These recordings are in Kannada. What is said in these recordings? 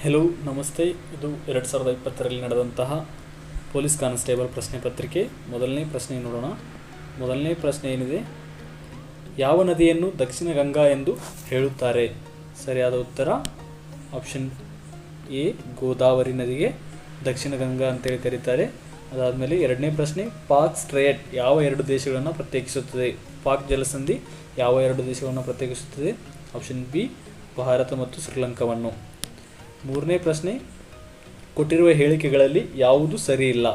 ಹೆಲೋ ನಮಸ್ತೆ. ಇದು 2020ರಲ್ಲಿ ನಡೆದಂತಹ ಪೊಲೀಸ್ ಕಾನ್ಸ್ಟೇಬಲ್ ಪ್ರಶ್ನೆ ಪತ್ರಿಕೆ. ಮೊದಲನೇ ಪ್ರಶ್ನೆ ನೋಡೋಣ. ಮೊದಲನೇ ಪ್ರಶ್ನೆ ಏನಿದೆ, ಯಾವ ನದಿಯನ್ನು ದಕ್ಷಿಣ ಗಂಗಾ ಎಂದು ಹೇಳುತ್ತಾರೆ? ಸರಿಯಾದ ಉತ್ತರ ಆಪ್ಷನ್ ಎ, ಗೋದಾವರಿ ನದಿಗೆ ದಕ್ಷಿಣ ಗಂಗಾ ಅಂತೇಳಿ ಕರೀತಾರೆ. ಅದಾದಮೇಲೆ ಎರಡನೇ ಪ್ರಶ್ನೆ, ಪಾಕ್ ಸ್ಟ್ರೇಟ್ ಯಾವ ಎರಡು ದೇಶಗಳನ್ನು ಪ್ರತ್ಯೇಕಿಸುತ್ತದೆ? ಪಾಕ್ ಜಲಸಂಧಿ ಯಾವ ಎರಡು ದೇಶಗಳನ್ನು ಪ್ರತ್ಯೇಕಿಸುತ್ತದೆ? ಆಪ್ಷನ್ ಬಿ, ಭಾರತ ಮತ್ತು ಶ್ರೀಲಂಕಾವನ್ನು. ಮೂರನೇ ಪ್ರಶ್ನೆ, ಕೊಟ್ಟಿರುವ ಹೇಳಿಕೆಗಳಲ್ಲಿ ಯಾವುದು ಸರಿಯಿಲ್ಲ?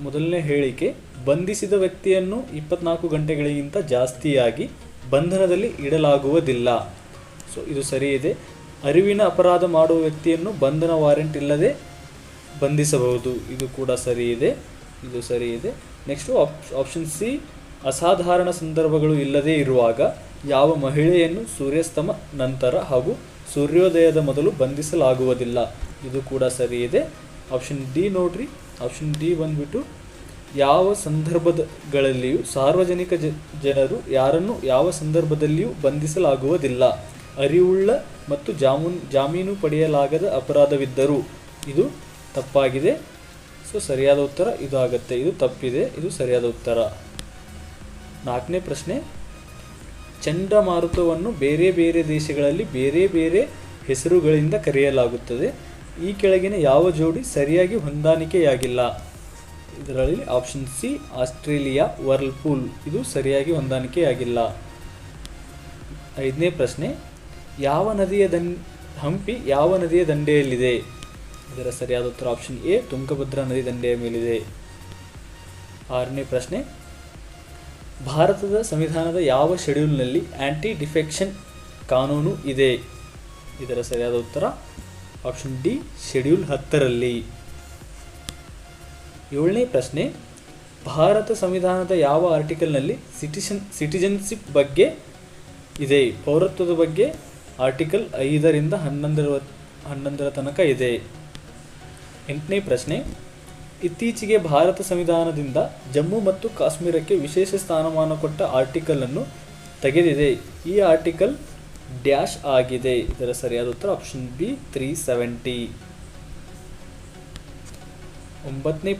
ಮೊದಲನೇ ಹೇಳಿಕೆ, ಬಂಧಿಸಿದ ವ್ಯಕ್ತಿಯನ್ನು 24 ಗಂಟೆಗಳಿಗಿಂತ ಜಾಸ್ತಿಯಾಗಿ ಬಂಧನದಲ್ಲಿ ಇಡಲಾಗುವುದಿಲ್ಲ. ಇದು ಸರಿ ಇದೆ. ಅರಿವಿನ ಅಪರಾಧ ಮಾಡುವ ವ್ಯಕ್ತಿಯನ್ನು ಬಂಧನ ವಾರೆಂಟ್ ಇಲ್ಲದೆ ಬಂಧಿಸಬಹುದು. ಇದು ಕೂಡ ಸರಿ ಇದೆ. ಇದು ಸರಿ ಇದೆ. ನೆಕ್ಸ್ಟು ಆಪ್ಷನ್ ಸಿ, ಅಸಾಧಾರಣ ಸಂದರ್ಭಗಳು ಇಲ್ಲದೇ ಇರುವಾಗ ಯಾವ ಮಹಿಳೆಯನ್ನು ಸೂರ್ಯಾಸ್ತಮ ನಂತರ ಹಾಗೂ ಸೂರ್ಯೋದಯದ ಮೊದಲು ಬಂಧಿಸಲಾಗುವುದಿಲ್ಲ. ಇದು ಕೂಡ ಸರಿ ಇದೆ. ಆಪ್ಷನ್ ಡಿ ನೋಡ್ರಿ. ಆಪ್ಷನ್ ಡಿ ಬಂದ್ಬಿಟ್ಟು, ಯಾವ ಸಂದರ್ಭಗಳಲ್ಲಿಯೂ ಸಾರ್ವಜನಿಕ ಜನರು ಯಾರನ್ನು ಯಾವ ಸಂದರ್ಭದಲ್ಲಿಯೂ ಬಂಧಿಸಲಾಗುವುದಿಲ್ಲ. ಅರಿವುಳ್ಳ ಮತ್ತು ಜಾಮೀನು ಪಡೆಯಲಾಗದ ಅಪರಾಧವಿದ್ದರೂ. ಇದು ತಪ್ಪಾಗಿದೆ. ಸರಿಯಾದ ಉತ್ತರ ಇದು ಆಗುತ್ತೆ. ಇದು ತಪ್ಪಿದೆ. ಇದು ಸರಿಯಾದ ಉತ್ತರ. ನಾಲ್ಕನೇ ಪ್ರಶ್ನೆ, ಚಂಡಮಾರುತವನ್ನು ಬೇರೆ ಬೇರೆ ದೇಶಗಳಲ್ಲಿ ಬೇರೆ ಬೇರೆ ಹೆಸರುಗಳಿಂದ ಕರೆಯಲಾಗುತ್ತದೆ. ಈ ಕೆಳಗಿನ ಯಾವ ಜೋಡಿ ಸರಿಯಾಗಿ ಹೊಂದಾಣಿಕೆಯಾಗಿಲ್ಲ? ಇದರಲ್ಲಿ ಆಪ್ಷನ್ ಸಿ, ಆಸ್ಟ್ರೇಲಿಯಾ ವರ್ಲ್ಪೂಲ್ ಇದು ಸರಿಯಾಗಿ ಹೊಂದಾಣಿಕೆಯಾಗಿಲ್ಲ. ಐದನೇ ಪ್ರಶ್ನೆ, ಹಂಪಿ ಯಾವ ನದಿಯ ದಂಡೆಯಲ್ಲಿದೆ? ಇದರ ಸರಿಯಾದ ಉತ್ತರ ಆಪ್ಷನ್ ಎ, ತುಂಗಭದ್ರಾ ನದಿ ದಂಡೆಯ ಮೇಲಿದೆ. ಆರನೇ ಪ್ರಶ್ನೆ, ಭಾರತದ ಸಂವಿಧಾನದ ಯಾವ ಶೆಡ್ಯೂಲ್ನಲ್ಲಿ ಆ್ಯಂಟಿ ಡಿಫೆಕ್ಷನ್ ಕಾನೂನು ಇದೆ? ಇದರ ಸರಿಯಾದ ಉತ್ತರ ಆಪ್ಷನ್ ಡಿ, ಶೆಡ್ಯೂಲ್ 10ರಲ್ಲಿ. ಏಳನೇ ಪ್ರಶ್ನೆ, ಭಾರತ ಸಂವಿಧಾನದ ಯಾವ ಆರ್ಟಿಕಲ್ನಲ್ಲಿ ಸಿಟಿಜನ್ಶಿಪ್ ಬಗ್ಗೆ ಇದೆ? ಪೌರತ್ವದ ಬಗ್ಗೆ ಆರ್ಟಿಕಲ್ 5ರಿಂದ 11ರ ತನಕ ಇದೆ. ಎಂಟನೇ ಪ್ರಶ್ನೆ, ಇತ್ತೀಚೆಗೆ ಭಾರತ ಸಂವಿಧಾನದಿಂದ ಜಮ್ಮು ಮತ್ತು ಕಾಶ್ಮೀರಕ್ಕೆ ವಿಶೇಷ ಸ್ಥಾನಮಾನ ಕೊಟ್ಟ ಆರ್ಟಿಕಲ್ ಅನ್ನು ತೆಗೆದಿದೆ. ಈ ಆರ್ಟಿಕಲ್ ಡ್ಯಾಶ್ ಆಗಿದೆ. ಇದರ ಸರಿಯಾದ ಉತ್ತರ ಆಪ್ಷನ್ ಬಿ, 370. ಒಂಬತ್ತನೇ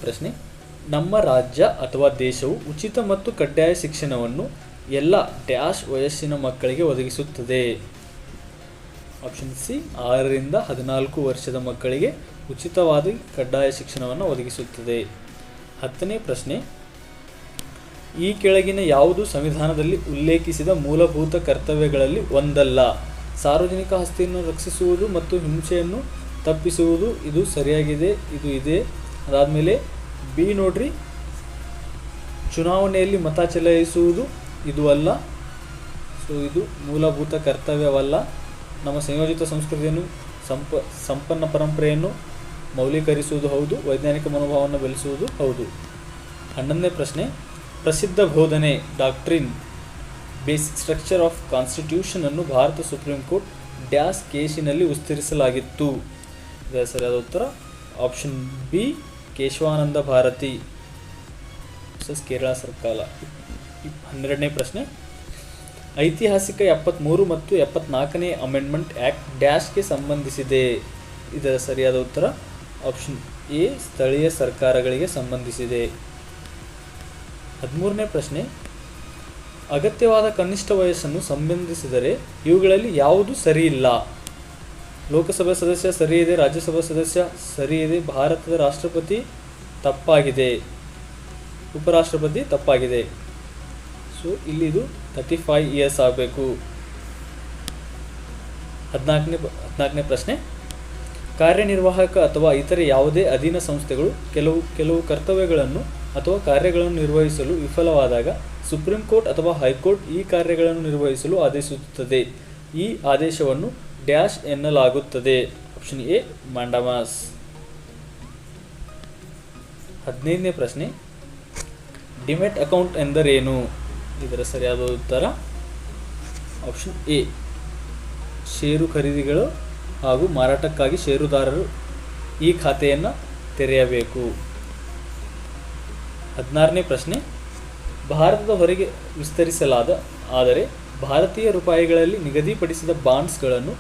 ಪ್ರಶ್ನೆ, ನಮ್ಮ ರಾಜ್ಯ ಅಥವಾ ದೇಶವು ಉಚಿತ ಮತ್ತು ಕಡ್ಡಾಯ ಶಿಕ್ಷಣವನ್ನು ಎಲ್ಲ ಡ್ಯಾಶ್ ವಯಸ್ಸಿನ ಮಕ್ಕಳಿಗೆ ಒದಗಿಸುತ್ತದೆ. ಆಪ್ಷನ್ ಸಿ, 6ರಿಂದ 14 ವರ್ಷದ ಮಕ್ಕಳಿಗೆ ಉಚಿತವಾದ ಕಡ್ಡಾಯ ಶಿಕ್ಷಣವನ್ನು ಒದಗಿಸುತ್ತದೆ. 10ನೇ ಪ್ರಶ್ನೆ, ಈ ಕೆಳಗಿನ ಯಾವುದು ಸಂವಿಧಾನದಲ್ಲಿ ಉಲ್ಲೇಖಿಸಿದ ಮೂಲಭೂತ ಕರ್ತವ್ಯಗಳಲ್ಲಿ ಒಂದಲ್ಲ? ಸಾರ್ವಜನಿಕ ಆಸ್ತಿಯನ್ನು ರಕ್ಷಿಸುವುದು ಮತ್ತು ಹಿಂಸೆಯನ್ನು ತಪ್ಪಿಸುವುದು. ಇದು ಸರಿಯಾಗಿದೆ. ಇದು ಇದೆ. ಅದಾದಮೇಲೆ ಬಿ ನೋಡ್ರಿ, ಚುನಾವಣೆಯಲ್ಲಿ ಮತ ಚಲಾಯಿಸುವುದು ಇದು ಅಲ್ಲ. ಇದು ಮೂಲಭೂತ ಕರ್ತವ್ಯವಲ್ಲ. ನಮ್ಮ ಸಂಯೋಜಿತ ಸಂಸ್ಕೃತಿಯನ್ನು ಸಂಪನ್ನ ಪರಂಪರೆಯನ್ನು ಮೌಲ್ಯೀಕರಿಸುವುದು ಹೌದು. ವೈಜ್ಞಾನಿಕ ಮನೋಭಾವವನ್ನು ಬೆಳೆಸುವುದು ಹೌದು. 11ನೇ ಪ್ರಶ್ನೆ, ಪ್ರಸಿದ್ಧ ಬೋಧನೆ doctrine basic structure of constitution ಅನ್ನು ಭಾರತ ಸುಪ್ರೀಂ ಕೋರ್ಟ್ ಡ್ಯಾಶ್ ಕೇಸಿನಲ್ಲಿ ವಿಸ್ತರಿಸಲಾಗಿತ್ತು. ಇದರ ಸರಿಯಾದ ಉತ್ತರ ಆಪ್ಷನ್ ಬಿ, ಕೇಶವಾನಂದ ಭಾರತಿ ಕೇರಳ ಸರ್ಕಾರ. 12ನೇ ಪ್ರಶ್ನೆ, ಐತಿಹಾಸಿಕ 73 ಮತ್ತು 74ನೇ ಅಮೆಂಡ್ಮೆಂಟ್ ಆ್ಯಕ್ಟ್ ಡ್ಯಾಶ್ಗೆ ಸಂಬಂಧಿಸಿದೆ. ಇದರ ಸರಿಯಾದ ಉತ್ತರ ಆಪ್ಷನ್ ಎ, ಸ್ಥಳೀಯ ಸರ್ಕಾರಗಳಿಗೆ ಸಂಬಂಧಿಸಿದೆ. 13ನೇ ಪ್ರಶ್ನೆ, ಅಗತ್ಯವಾದ ಕನಿಷ್ಠ ವಯಸ್ಸನ್ನು ಸಂಬಂಧಿಸಿದರೆ ಇವುಗಳಲ್ಲಿ ಯಾವುದು ಸರಿಯಿಲ್ಲ? ಲೋಕಸಭಾ ಸದಸ್ಯ ಸರಿ ಇದೆ. ರಾಜ್ಯಸಭಾ ಸದಸ್ಯ ಸರಿ ಇದೆ. ಭಾರತದ ರಾಷ್ಟ್ರಪತಿ ತಪ್ಪಾಗಿದೆ. ಉಪರಾಷ್ಟ್ರಪತಿ ತಪ್ಪಾಗಿದೆ. ಇಲ್ಲಿ ಇದು 35 ಇಯರ್ಸ್ ಆಗಬೇಕು. 14ನೇ ಪ್ರಶ್ನೆ, ಕಾರ್ಯನಿರ್ವಾಹಕ ಅಥವಾ ಇತರೆ ಯಾವುದೇ ಅಧೀನ ಸಂಸ್ಥೆಗಳು ಕೆಲವು ಕರ್ತವ್ಯಗಳನ್ನು ಅಥವಾ ಕಾರ್ಯಗಳನ್ನು ನಿರ್ವಹಿಸಲು ವಿಫಲವಾದಾಗ ಸುಪ್ರೀಂ ಕೋರ್ಟ್ ಅಥವಾ ಹೈಕೋರ್ಟ್ ಈ ಕಾರ್ಯಗಳನ್ನು ನಿರ್ವಹಿಸಲು ಆದೇಶಿಸುತ್ತದೆ. ಈ ಆದೇಶವನ್ನು ಡ್ಯಾಶ್ ಎನ್ನಲಾಗುತ್ತದೆ. Option A, ಮ್ಯಾಂಡಮಾಸ್. 15ನೇ ಪ್ರಶ್ನೆ, ಡಿಮೆಟ್ ಅಕೌಂಟ್ ಎಂದರೇನು? ಇದರ ಸರಿಯಾದ ಉತ್ತರ ಆಪ್ಷನ್ ಎ, ಷೇರು ಖರೀದಿಗಳು ಹಾಗೂ ಮಾರಾಟಕ್ಕಾಗಿ ಷೇರುದಾರರು ಈ ಖಾತೆಯನ್ನು ತೆರೆಯಬೇಕು. 16ನೇ ಪ್ರಶ್ನೆ, ಭಾರತದ ಹೊರಗೆ ವಿಸ್ತರಿಸಲಾದ ಆದರೆ ಭಾರತೀಯ ರೂಪಾಯಿಗಳಲ್ಲಿ ನಿಗದಿಪಡಿಸಿದ ಬಾಂಡ್ಸ್ಗಳನ್ನು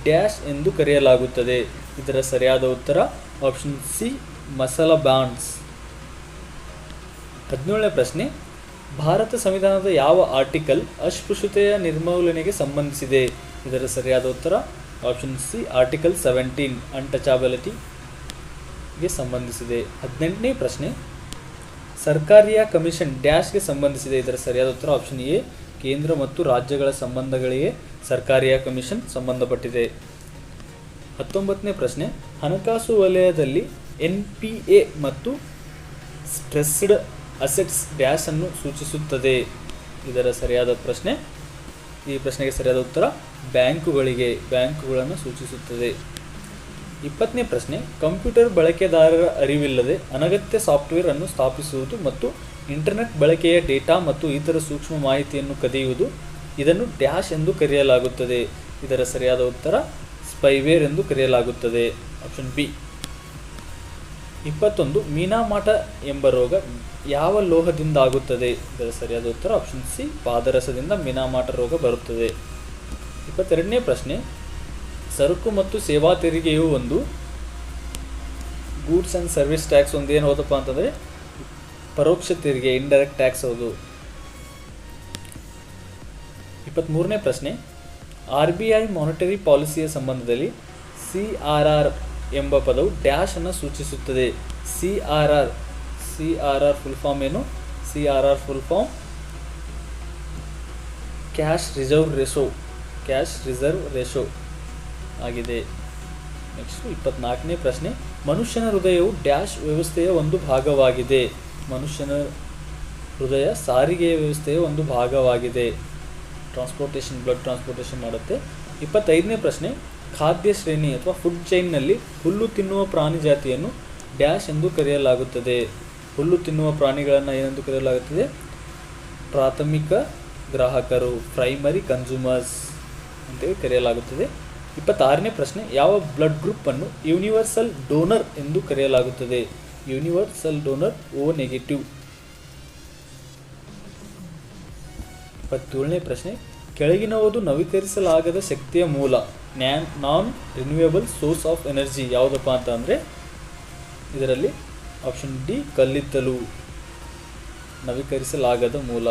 ಡ್ಯಾಶ್ ಎಂದು ಕರೆಯಲಾಗುತ್ತದೆ. ಇದರ ಸರಿಯಾದ ಉತ್ತರ ಆಪ್ಷನ್ ಸಿ, ಮಸಲ ಬಾಂಡ್ಸ್. 17ನೇ ಪ್ರಶ್ನೆ, ಭಾರತ ಸಂವಿಧಾನದ ಯಾವ ಆರ್ಟಿಕಲ್ ಅಸ್ಪೃಶ್ಯತೆಯ ನಿರ್ಮೂಲನೆಗೆ ಸಂಬಂಧಿಸಿದೆ? ಇದರ ಸರಿಯಾದ ಉತ್ತರ ಆಪ್ಷನ್ ಸಿ, ಆರ್ಟಿಕಲ್ 17 ಅನ್ಟಚಬಿಲಿಟಿಗೆ ಸಂಬಂಧಿಸಿದೆ. 18ನೇ ಪ್ರಶ್ನೆ, ಸರ್ಕಾರಿಯ ಕಮಿಷನ್ ಡ್ಯಾಶ್ಗೆ ಸಂಬಂಧಿಸಿದೆ. ಇದರ ಸರಿಯಾದ ಉತ್ತರ ಆಪ್ಷನ್ ಎ, ಕೇಂದ್ರ ಮತ್ತು ರಾಜ್ಯಗಳ ಸಂಬಂಧಗಳಿಗೆ ಸರ್ಕಾರಿಯ ಕಮಿಷನ್ ಸಂಬಂಧಪಟ್ಟಿದೆ. 19ನೇ ಪ್ರಶ್ನೆ, ಹಣಕಾಸು ವಲಯದಲ್ಲಿ NPA ಮತ್ತು ಸ್ಟ್ರೆಸ್ಡ್ ಅಸೆಟ್ಸ್ ಡ್ಯಾಶ್ ಅನ್ನು ಸೂಚಿಸುತ್ತದೆ. ಇದರ ಸರಿಯಾದ ಪ್ರಶ್ನೆ, ಈ ಪ್ರಶ್ನೆಗೆ ಸರಿಯಾದ ಉತ್ತರ ಬ್ಯಾಂಕುಗಳನ್ನು ಸೂಚಿಸುತ್ತದೆ. 20ನೇ ಪ್ರಶ್ನೆ, ಕಂಪ್ಯೂಟರ್ ಬಳಕೆದಾರರ ಅರಿವಿಲ್ಲದೆ ಅನಗತ್ಯ ಸಾಫ್ಟ್ವೇರ್ ಅನ್ನು ಸ್ಥಾಪಿಸುವುದು ಮತ್ತು ಇಂಟರ್ನೆಟ್ ಬಳಕೆಯ ಡೇಟಾ ಮತ್ತು ಇತರ ಸೂಕ್ಷ್ಮ ಮಾಹಿತಿಯನ್ನು ಕದಿಯುವುದು, ಇದನ್ನು ಡ್ಯಾಶ್ ಎಂದು ಕರೆಯಲಾಗುತ್ತದೆ. ಇದರ ಸರಿಯಾದ ಉತ್ತರ ಸ್ಪೈವೇರ್ ಎಂದು ಕರೆಯಲಾಗುತ್ತದೆ. Option B. 21, ಮೀನಾಮಾಟ ಎಂಬ ರೋಗ ಯಾವ ಲೋಹದಿಂದ ಆಗುತ್ತದೆ? ಇದರ ಸರಿಯಾದ ಉತ್ತರ ಆಪ್ಷನ್ ಸಿ, ಪಾದರಸದಿಂದ ಮೀನಾಮಾಟ ರೋಗ ಬರುತ್ತದೆ. 22ನೇ ಪ್ರಶ್ನೆ, ಸರಕು ಮತ್ತು ಸೇವಾ ತೆರಿಗೆಯು ಒಂದು ಗೂಡ್ಸ್ ಆ್ಯಂಡ್ ಸರ್ವಿಸ್ ಟ್ಯಾಕ್ಸ್ ಒಂದು ಏನು ಹೌದಪ್ಪ ಅಂತಂದರೆ ಪರೋಕ್ಷ ತೆರಿಗೆ, ಇಂಡೈರೆಕ್ಟ್ ಟ್ಯಾಕ್ಸ್ ಹೌದು. 23ನೇ ಪ್ರಶ್ನೆ, RBI ಮಾನಿಟರಿ ಪಾಲಿಸಿಯ ಸಂಬಂಧದಲ್ಲಿ CRR ಎಂಬ ಪದವು ಡ್ಯಾಶ್ ಅನ್ನು ಸೂಚಿಸುತ್ತದೆ. CRR ಫುಲ್ ಫಾರ್ಮ್ ಏನು? CRR full form cash reserve ratio ಆಗಿದೆ. ನೆಕ್ಸ್ಟ್ 24ನೇ ಪ್ರಶ್ನೆ, ಮನುಷ್ಯನ ಹೃದಯವು ಡ್ಯಾಶ್ ವ್ಯವಸ್ಥೆಯ ಒಂದು ಭಾಗವಾಗಿದೆ. ಮನುಷ್ಯನ ಹೃದಯ ಸಾರಿಗೆಯ ವ್ಯವಸ್ಥೆಯ ಒಂದು ಭಾಗವಾಗಿದೆ. ಬ್ಲಡ್ ಟ್ರಾನ್ಸ್ಪೋರ್ಟೇಷನ್ ಮಾಡುತ್ತೆ. 25ನೇ ಪ್ರಶ್ನೆ, ಖಾದ್ಯ ಶ್ರೇಣಿ ಅಥವಾ ಫುಡ್ ಚೈನ್ನಲ್ಲಿ ಹುಲ್ಲು ತಿನ್ನುವ ಪ್ರಾಣಿ ಜಾತಿಯನ್ನು ಡ್ಯಾಶ್ ಎಂದು ಕರೆಯಲಾಗುತ್ತದೆ. ಹುಲ್ಲು ತಿನ್ನುವ ಪ್ರಾಣಿಗಳನ್ನು ಏನೆಂದು ಕರೆಯಲಾಗುತ್ತದೆ? ಪ್ರಾಥಮಿಕ ಗ್ರಾಹಕರು, ಪ್ರೈಮರಿ ಕನ್ಸ್ಯೂಮರ್ಸ್ ಅಂತೇಳಿ ಕರೆಯಲಾಗುತ್ತದೆ. 26ನೇ ಪ್ರಶ್ನೆ, ಯಾವ ಬ್ಲಡ್ ಗ್ರೂಪ್ ಅನ್ನು ಯೂನಿವರ್ಸಲ್ ಡೋನರ್ ಎಂದು ಕರೆಯಲಾಗುತ್ತದೆ? Universal donor O negative. 27ನೇ ಪ್ರಶ್ನೆ, ಕೆಳಗಿನವುದು ನವೀಕರಿಸಲಾಗದ ಶಕ್ತಿಯ ಮೂಲ, non renewable source of energy ಯಾವುದಪ್ಪ ಅಂತ ಅಂದರೆ ಇದರಲ್ಲಿ ಆಪ್ಷನ್ ಡಿ, ಕಲ್ಲಿದ್ದಲು ನವೀಕರಿಸಲಾಗದ ಮೂಲ.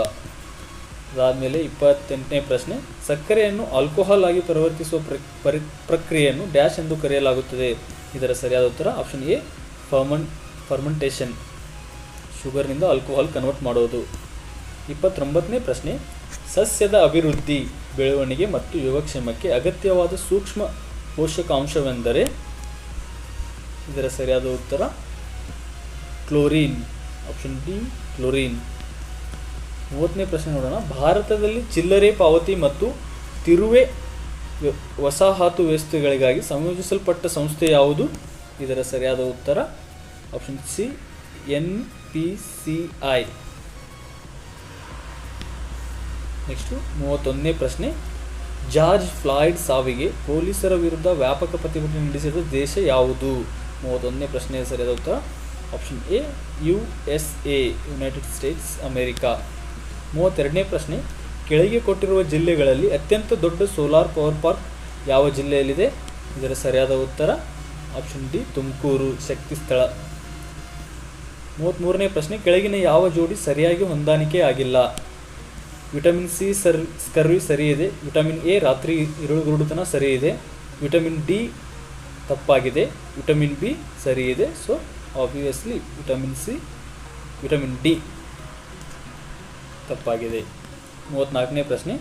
ಅದಾದಮೇಲೆ 28ನೇ ಪ್ರಶ್ನೆ, ಸಕ್ಕರೆಯನ್ನು ಆಲ್ಕೋಹಾಲ್ ಆಗಿ ಪರಿವರ್ತಿಸುವ ಪ್ರಕ್ರಿಯೆಯನ್ನು ಡ್ಯಾಶ್ ಎಂದು ಕರೆಯಲಾಗುತ್ತದೆ. ಇದರ ಸರಿಯಾದ ಉತ್ತರ ಆಪ್ಷನ್ ಎ, ಫರ್ಮೆಂಟೇಷನ್, ಶುಗರ್ನಿಂದ ಆಲ್ಕೋಹಾಲ್ ಕನ್ವರ್ಟ್ ಮಾಡೋದು. 29ನೇ ಪ್ರಶ್ನೆ, ಸಸ್ಯದ ಅಭಿವೃದ್ಧಿ, ಬೆಳವಣಿಗೆ ಮತ್ತು ಯೋಗಕ್ಷೇಮಕ್ಕೆ ಅಗತ್ಯವಾದ ಸೂಕ್ಷ್ಮ ಪೋಷಕಾಂಶವೆಂದರೆ? ಇದರ ಸರಿಯಾದ ಉತ್ತರ ಕ್ಲೋರಿನ್, ಆಪ್ಷನ್ ಡಿ, ಕ್ಲೋರಿನ್. 30ನೇ ಪ್ರಶ್ನೆ ನೋಡೋಣ, ಭಾರತದಲ್ಲಿ ಚಿಲ್ಲರೆ ಪಾವತಿ ಮತ್ತು ತಿರುವೆ ವಸಾಹತು ವ್ಯವಸ್ಥೆಗಳಿಗಾಗಿ ಸಂಯೋಜಿಸಲ್ಪಟ್ಟ ಸಂಸ್ಥೆ ಯಾವುದು? ಇದರ ಸರಿಯಾದ ಉತ್ತರ ಆಪ್ಷನ್ ಸಿ, NPCI. ನೆಕ್ಸ್ಟು 31ನೇ ಪ್ರಶ್ನೆ, ಜಾರ್ಜ್ ಫ್ಲಾಯ್ಡ್ ಸಾವಿಗೆ ಪೊಲೀಸರ ವಿರುದ್ಧ ವ್ಯಾಪಕ ಪ್ರತಿಭಟನೆ ನಡೆಸಿದ ದೇಶ ಯಾವುದು? 31ನೇ ಪ್ರಶ್ನೆಯ ಸರಿಯಾದ ಉತ್ತರ option A, USA, United States America. 32ನೇ ಪ್ರಶ್ನೆ, ಕೆಳಗೆ ಕೊಟ್ಟಿರುವ ಜಿಲ್ಲೆಗಳಲ್ಲಿ ಅತ್ಯಂತ ದೊಡ್ಡ ಸೋಲಾರ್ ಪವರ್ ಪಾರ್ಕ್ ಯಾವ ಜಿಲ್ಲೆಯಲ್ಲಿದೆ? ಇದರ ಸರಿಯಾದ ಉತ್ತರ ಆಪ್ಷನ್ ಡಿ, ತುಮಕೂರು, ಶಕ್ತಿ ಸ್ಥಳ. 33ನೇ ಪ್ರಶ್ನೆ, ಕೆಳಗಿನ ಯಾವ ಜೋಡಿ ಸರಿಯಾಗಿ ಹೊಂದಾಣಿಕೆ ಆಗಿಲ್ಲ? ವಿಟಮಿನ್ ಸಿ ಸ್ಕರ್ವಿ ಸರಿ ಇದೆ, ವಿಟಮಿನ್ ಎ ರಾತ್ರಿ ಇರುಳುಗುರುಡುತನ ಸರಿ ಇದೆ, ವಿಟಮಿನ್ ಡಿ ತಪ್ಪಾಗಿದೆ, ವಿಟಮಿನ್ ಬಿ ಸರಿ ಇದೆ. ಸೊ ಆಬ್ವಿಯಸ್ಲಿ ವಿಟಮಿನ್ ಡಿ ತಪ್ಪಾಗಿದೆ. 34ನೇ ಪ್ರಶ್ನೆ,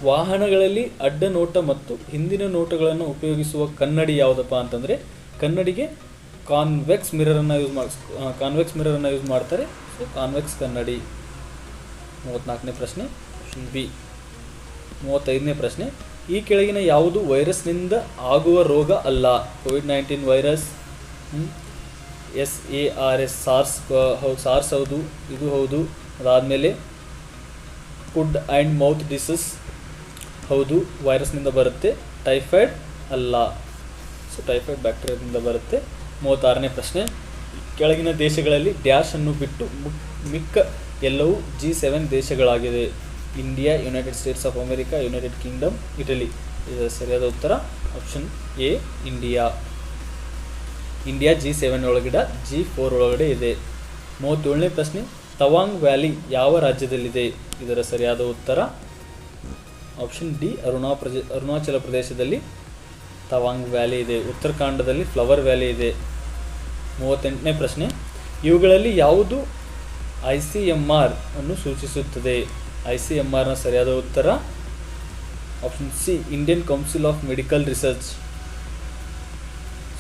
ವಾಹನಗಳಲ್ಲಿ ಅಡ್ಡ ನೋಟ ಮತ್ತು ಹಿಂದಿನ ನೋಟಗಳನ್ನು ಉಪಯೋಗಿಸುವ ಕನ್ನಡಿ ಯಾವುದಪ್ಪ ಅಂತಂದರೆ ಕನ್ನಡಿಗೆ ಕಾನ್ವೆಕ್ಸ್ ಮಿರರನ್ನು ಯೂಸ್ ಮಾಡ್ತಾರೆ. ಸೊ ಕಾನ್ವೆಕ್ಸ್ ಕನ್ನಡಿ. 34ನೇ ಪ್ರಶ್ನೆ ಆಪ್ಷನ್ ಬಿ. 35ನೇ ಪ್ರಶ್ನೆ, ಈ ಕೆಳಗಿನ ಯಾವುದು ವೈರಸ್ನಿಂದ ಆಗುವ ರೋಗ ಅಲ್ಲ? ಕೋವಿಡ್-19 ವೈರಸ್, SARS, ಸಾರ್ಸ್ ಹೌದು, ಇದು ಹೌದು. ಅದಾದಮೇಲೆ ಫುಡ್ ಆ್ಯಂಡ್ ಮೌತ್ ಡಿಸೀಸ್ ಹೌದು, ವೈರಸ್ನಿಂದ ಬರುತ್ತೆ. ಟೈಫಾಯ್ಡ್ ಅಲ್ಲ, ಸೊ ಟೈಫಾಯ್ಡ್ ಬ್ಯಾಕ್ಟೀರಿಯಾದಿಂದ ಬರುತ್ತೆ. 36ನೇ ಪ್ರಶ್ನೆ, ಕೆಳಗಿನ ದೇಶಗಳಲ್ಲಿ ಡ್ಯಾಶ್ ಅನ್ನು ಬಿಟ್ಟು ಮಿಕ್ಕ ಎಲ್ಲವೂ G7 ದೇಶಗಳಾಗಿದೆ. India, United States of America, United Kingdom, Italy. ಇದರ ಸರಿಯಾದ ಉತ್ತರ option A India. India G7 ಒಳಗಡೆ G4 ಒಳಗಡೆ ಇದೆ. 37ನೇ ಪ್ರಶ್ನೆ, ತವಾಂಗ್ ವ್ಯಾಲಿ ಯಾವ ರಾಜ್ಯದಲ್ಲಿದೆ? ಇದರ ಸರಿಯಾದ ಉತ್ತರ ಆಪ್ಷನ್ ಡಿ ಅರುಣಾಚಲ ಪ್ರದೇಶದಲ್ಲಿ ತವಾಂಗ್ ವ್ಯಾಲಿ ಇದೆ. ಉತ್ತರಾಖಂಡದಲ್ಲಿ ಫ್ಲವರ್ ವ್ಯಾಲಿ ಇದೆ. 38ನೇ ಪ್ರಶ್ನೆ, ಇವುಗಳಲ್ಲಿ ಯಾವುದು ICMR ಅನ್ನು ಸೂಚಿಸುತ್ತದೆ? ICMRನ ಸರಿಯಾದ ಉತ್ತರ option C Indian Council of Medical Research.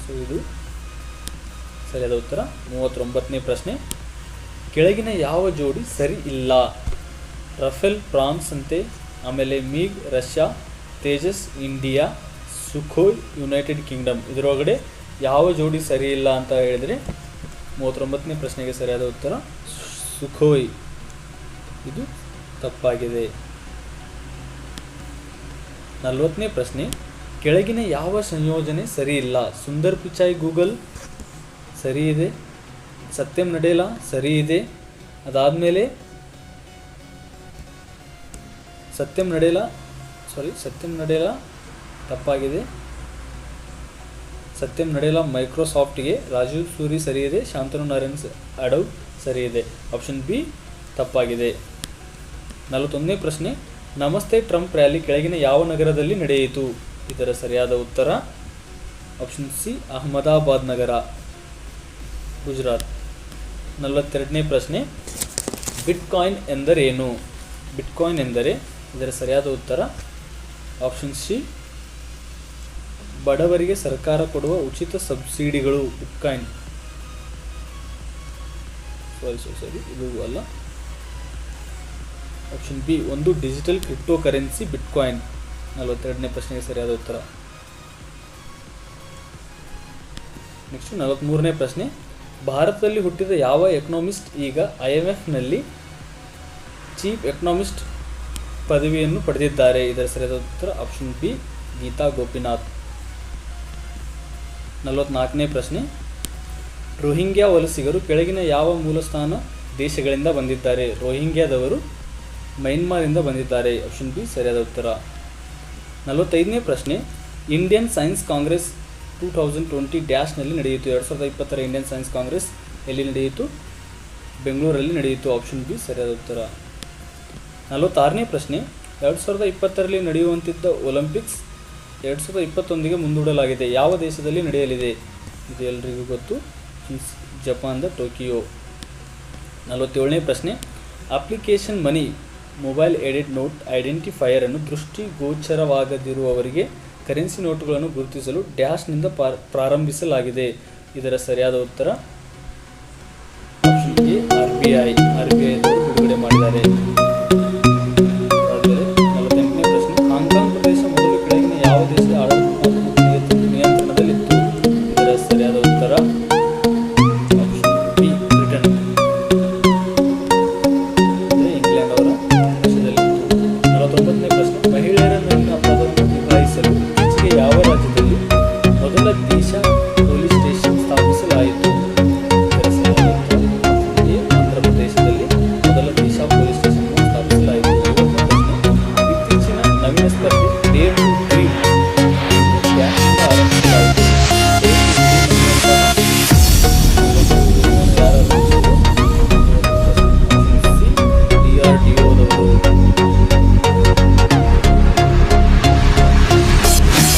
So ಇದು ಸರಿಯಾದ ಉತ್ತರ. 39ನೇ ಪ್ರಶ್ನೆ, ಕೆಳಗಿನ ಯಾವ ಜೋಡಿ ಸರಿ ಇಲ್ಲ? ರಫೇಲ್ ಫ್ರಾನ್ಸ್ ಅಂತೆ, ಆಮೇಲೆ MiG Russia, Tejas India, Sukhoi United Kingdom. ಇದರೊಳಗಡೆ ಯಾವ ಜೋಡಿ ಸರಿ ಇಲ್ಲ ಅಂತ ಹೇಳಿದರೆ 39ನೇ ಪ್ರಶ್ನೆಗೆ ಸರಿಯಾದ ಉತ್ತರ ಸುಖೋಯ್. ಇದು ತಪ್ಪಾಗಿದೆ. 40ನೇ ಪ್ರಶ್ನೆ, ಕೆಳಗಿನ ಯಾವ ಸಂಯೋಜನೆ ಸರಿ ಇಲ್ಲ? ಸುಂದರ್ ಪಿಚಾಯ್ ಗೂಗಲ್ ಸರಿ ಇದೆ, ಸತ್ಯಂ ನಡೆಲಾ ಸರಿ ಇದೆ, ಅದಾದಮೇಲೆ ಸತ್ಯಂ ನಡೆಲಾ ತಪ್ಪಾಗಿದೆ. ಸತ್ಯಂ ನಡೆಲಾ ಮೈಕ್ರೋಸಾಫ್ಟ್ಗೆ, ರಾಜೀವ್ ಸೂರಿ ಸರಿ ಇದೆ, ಶಾಂತನು ನಾರಾಯಣ್ ಅಡವ್ ಸರಿ ಇದೆ. ಆಪ್ಷನ್ ಬಿ ತಪ್ಪಾಗಿದೆ. 41ನೇ ಪ್ರಶ್ನೆ, ನಮಸ್ತೆ ಟ್ರಂಪ್ ರ್ಯಾಲಿ ಕೆಳಗಿನ ಯಾವ ನಗರದಲ್ಲಿ ನಡೆಯಿತು? ಇದರ ಸರಿಯಾದ ಉತ್ತರ ಆಪ್ಷನ್ ಸಿ ಅಹಮದಾಬಾದ್ ನಗರ, ಗುಜರಾತ್. 42ನೇ ಪ್ರಶ್ನೆ, ಬಿಟ್ಕಾಯಿನ್ ಎಂದರೇನು? ಬಿಟ್ಕಾಯಿನ್ ಎಂದರೆ, ಇದರ ಸರಿಯಾದ ಉತ್ತರ ಆಪ್ಷನ್ ಸಿ ಬಡವರಿಗೆ ಸರ್ಕಾರ ಕೊಡುವ ಉಚಿತ ಸಬ್ಸಿಡಿಗಳು ಬಿಟ್ಕಾಯಿನ್. ಸಾರಿ ಇದು ಅಲ್ಲ. ಆಪ್ಷನ್ ಬಿ ಒಂದು ಡಿಜಿಟಲ್ ಕ್ರಿಪ್ಟೋ ಕರೆನ್ಸಿ ಬಿಟ್ಕಾಯಿನ್. 42ನೇ ಪ್ರಶ್ನೆಗೆ ಸರಿಯಾದ ಉತ್ತರ. ನೆಕ್ಸ್ಟ್ 43ನೇ ಪ್ರಶ್ನೆ, ಭಾರತದಲ್ಲಿ ಹುಟ್ಟಿದ ಯಾವ ಎಕನಾಮಿಸ್ಟ್ ಈಗ IMFನಲ್ಲಿ ಚೀಫ್ ಎಕನಾಮಿಸ್ಟ್ ಪದವಿಯನ್ನು ಪಡೆದಿದ್ದಾರೆ? ಇದರ ಸರಿಯಾದ ಉತ್ತರ ಆಪ್ಷನ್ ಬಿ ಗೀತಾ ಗೋಪಿನಾಥ್. 44ನೇ ಪ್ರಶ್ನೆ, ರೋಹಿಂಗ್ಯಾ ವಲಸಿಗರು ಕೆಳಗಿನ ಯಾವ ಮೂಲಸ್ಥಾನ ದೇಶಗಳಿಂದ ಬಂದಿದ್ದಾರೆ? ರೋಹಿಂಗ್ಯಾದವರು ಮಯನ್ಮಾರಿಂದ ಬಂದಿದ್ದಾರೆ. ಆಪ್ಷನ್ ಬಿ ಸರಿಯಾದ ಉತ್ತರ. 45ನೇ ಪ್ರಶ್ನೆ, ಇಂಡಿಯನ್ ಸೈನ್ಸ್ ಕಾಂಗ್ರೆಸ್ 2020 ಡ್ಯಾಶ್ನಲ್ಲಿ ನಡೆಯಿತು. 2020ರ ಇಂಡಿಯನ್ ಸೈನ್ಸ್ ಕಾಂಗ್ರೆಸ್ ಎಲ್ಲಿ ನಡೆಯಿತು? ಬೆಂಗಳೂರಲ್ಲಿ ನಡೆಯಿತು. ಆಪ್ಷನ್ ಬಿ ಸರಿಯಾದ ಉತ್ತರ. 46ನೇ ಪ್ರಶ್ನೆ, 2020ರಲ್ಲಿ ನಡೆಯುವಂತಿದ್ದ ಒಲಿಂಪಿಕ್ಸ್ 2021ಗೆ ಮುಂದೂಡಲಾಗಿದೆ. ಯಾವ ದೇಶದಲ್ಲಿ ನಡೆಯಲಿದೆ? ಇದು ಎಲ್ರಿಗೂ ಗೊತ್ತು, ಜಪಾನ್ದ ಟೋಕಿಯೋ. 47ನೇ ಪ್ರಶ್ನೆ, application money mobile aided note identifier ಅನ್ನು ದೃಷ್ಟಿಗೋಚರವಾಗದಿರುವವರಿಗೆ ಕರೆನ್ಸಿ ನೋಟುಗಳನ್ನು ಗುರುತಿಸಲು ಡ್ಯಾಶ್ನಿಂದ ಪ್ರಾರಂಭಿಸಲಾಗಿದೆ. ಇದರ ಸರಿಯಾದ ಉತ್ತರ ಆಪ್ಷನ್ ಎ RBI ಬಿಡುಗಡೆ ಮಾಡಿದ್ದಾರೆ.